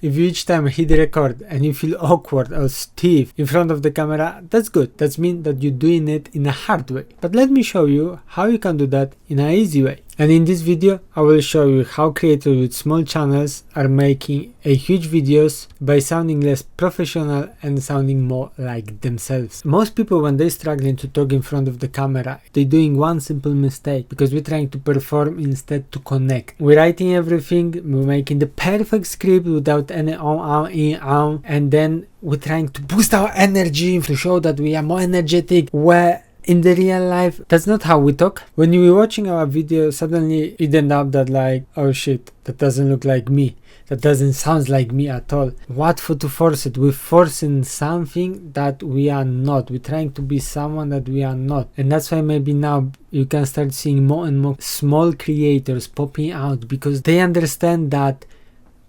If you each time hit record and you feel awkward or stiff in front of the camera, that's good. That means that you're doing it in a hard way. But let me show you how you can do that in an easy way. And in this video, I will show you how creators with small channels are making a huge videos by sounding less professional and sounding more like themselves. Most people, when they're struggling to talk in front of the camera, they're doing one simple mistake, because we're trying to perform instead to connect. We're writing everything, we're making the perfect script without any and then we're trying to boost our energy to show that we are more energetic, where in the real life, that's not how we talk. When you were watching our video, suddenly it ended up that like, oh shit, that doesn't look like me. That doesn't sound like me at all. What for to force it? We're forcing something that we are not. We're trying to be someone that we are not. And that's why maybe now you can start seeing more and more small creators popping out, because they understand that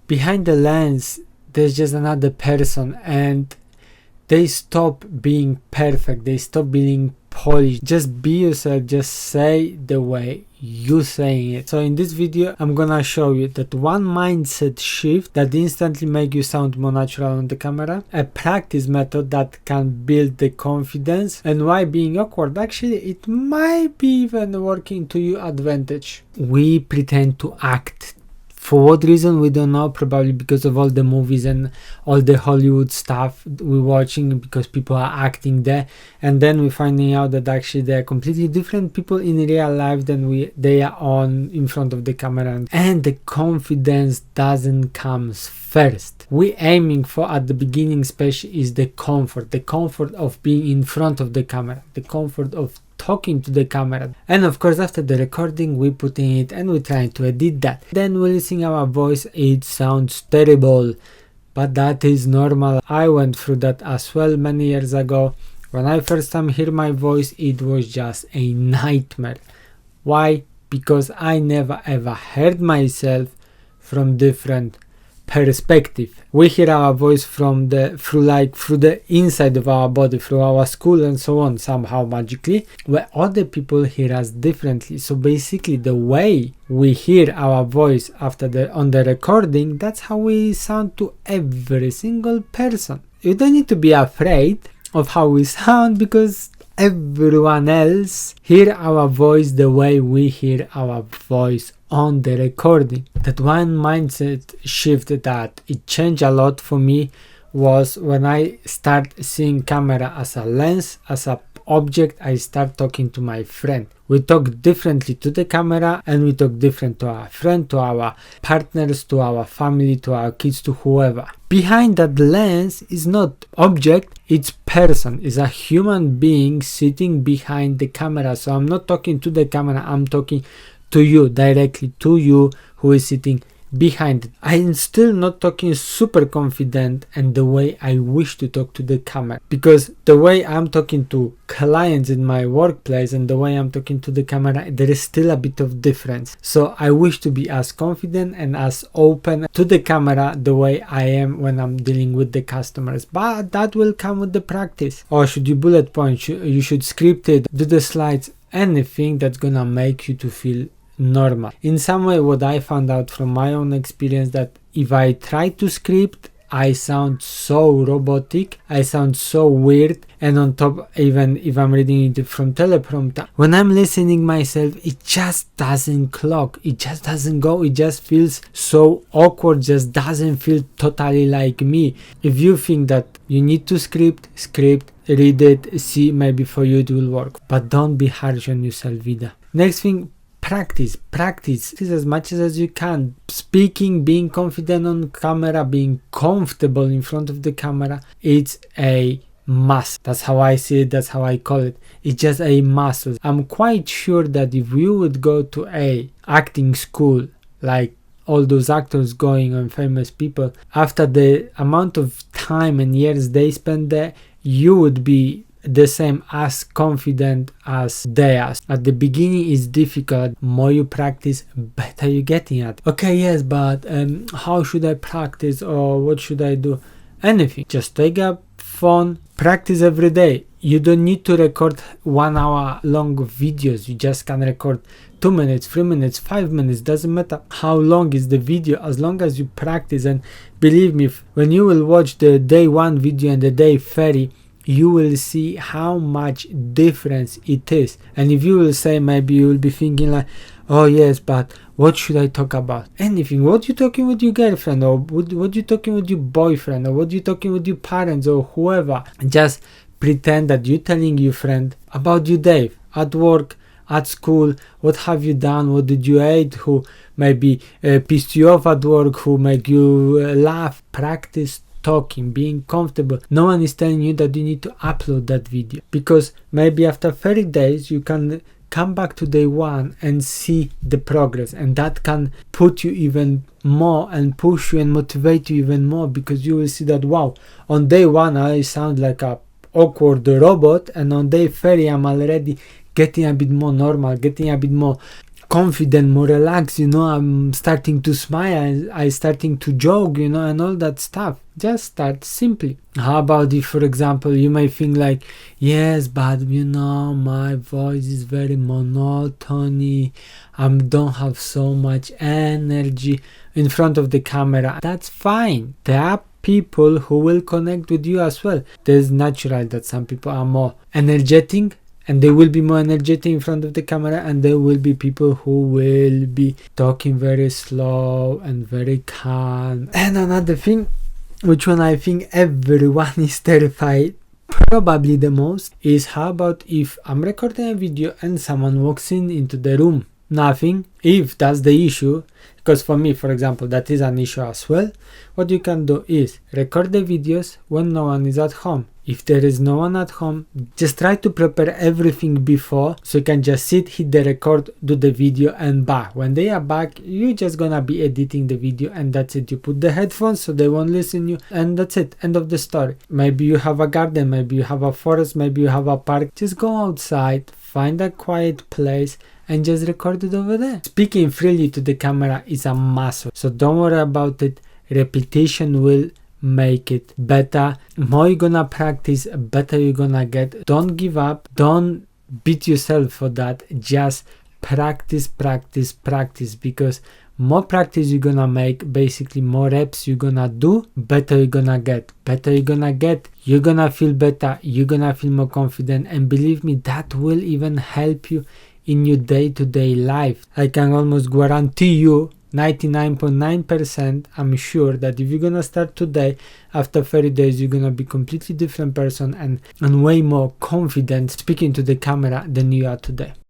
behind the lens, there's just another person, and they stop being perfect. They stop being polished. Just be yourself. Just say the way you saying it. So in this video, I'm gonna show you that one mindset shift that instantly make you sound more natural on the camera, a practice method that can build the confidence, and why being awkward, actually it might be even working to your advantage. We pretend to act. For what reason, we don't know. Probably because of all the movies and all the Hollywood stuff we're watching, because people are acting there, and then we're finding out that actually they're completely different people in real life than they are on in front of the camera. And the confidence doesn't come first. We're aiming for at the beginning especially is the comfort of being in front of the camera, the comfort of talking to the camera. And of course, after the recording, we put in it and we try to edit that. Then we listen our voice, it sounds terrible, but that is normal. I went through that as well many years ago. When I first time hear my voice, it was just a nightmare. Why? Because I never ever heard myself from different perspective. We hear our voice through the inside of our body, through our skull and so on, somehow magically, where other people hear us differently. So basically the way we hear our voice on the recording, that's how we sound to every single person. You don't need to be afraid of how we sound, because everyone else hear our voice the way we hear our voice on the recording. That one mindset shift that it changed a lot for me was when I start seeing camera as a lens, as a object. I start talking to my friend. We talk differently to the camera, and we talk different to our friend, to our partners, to our family, to our kids, to whoever. Behind that lens is not object, it's person, is a human being sitting behind the camera. So I'm not talking to the camera, I'm talking to you, directly to you who is sitting behind it. I'm still not talking super confident and the way I wish to talk to the camera, because the way I'm talking to clients in my workplace and the way I'm talking to the camera, there is still a bit of difference. So I wish to be as confident and as open to the camera the way I am when I'm dealing with the customers, but that will come with the practice. Or should you bullet point, you should script it, do the slides, anything that's gonna make you to feel normal. In some way, what I found out from my own experience, that if I try to script, I sound so robotic, I sound so weird, and on top, even if I'm reading it from teleprompter, when I'm listening myself, it just doesn't clock, it just doesn't go, it just feels so awkward, just doesn't feel totally like me. If you think that you need to script, read it, see, maybe for you it will work, but don't be harsh on yourself either. Next thing, practice as much as you can. Speaking, being confident on camera, being comfortable in front of the camera, it's a must. That's how I see it, that's how I call it. It's just a must. I'm quite sure that if you would go to a acting school, like all those actors going on, famous people, after the amount of time and years they spend there, you would be the same, as confident as they are. At the beginning it's difficult. More you practice, better you're getting at. Okay, yes, but how should I practice, or what should I do? Anything. Just take a phone, practice every day. You don't need to record 1 hour long videos. You just can record 2 minutes, 3 minutes, 5 minutes. Doesn't matter how long is the video, as long as you practice. And believe me, when you will watch the day 1 video and the day 30, you will see how much difference it is. And if you will say, maybe you will be thinking like, oh yes, but what should I talk about? Anything. What you talking with your girlfriend, or what you talking with your boyfriend, or what you talking with your parents, or whoever. Just pretend that you're telling your friend about your day at work, at school. What have you done? What did you eat? Who maybe pissed you off at work? Who make you laugh? Practice talking, being comfortable. No one is telling you that you need to upload that video, because maybe after 30 days you can come back to day 1 and see the progress, and that can put you even more and push you and motivate you even more, because you will see that, wow, on day 1 I sound like a awkward robot, and on day 30 I'm already getting a bit more normal, getting a bit more confident, more relaxed, I'm starting to smile, I starting to joke, and all that stuff. Just start simply. How about if, for example, you may think like, yes, but my voice is very monotony, I don't have so much energy in front of the camera. That's fine. There are people who will connect with you as well. There's natural that some people are more energetic, and they will be more energetic in front of the camera, and there will be people who will be talking very slow and very calm. And another thing, which one I think everyone is terrified probably the most, is how about if I'm recording a video and someone walks into the room? Nothing. If that's the issue, because for me, for example, that is an issue as well, what you can do is record the videos when no one is at home. If there is no one at home, just try to prepare everything before, so you can just sit, hit the record, do the video, and back. When they are back, you're just gonna be editing the video, and that's it. You put the headphones so they won't listen you, and that's it. End of the story. Maybe you have a garden, maybe you have a forest, maybe you have a park. Just go outside, find a quiet place, and just record it over there. Speaking freely to the camera is a must, so don't worry about it. Repetition will make it better. More you're gonna practice, better you're gonna get. Don't give up, don't beat yourself for that. Just practice, because more practice you're gonna make, basically more reps you're gonna do, better you're gonna get. You're gonna feel better, you're gonna feel more confident, and believe me, that will even help you in your day-to-day life. I can almost guarantee you 99.9% I'm sure that if you're gonna start today, after 30 days you're gonna be completely different person and way more confident speaking to the camera than you are today.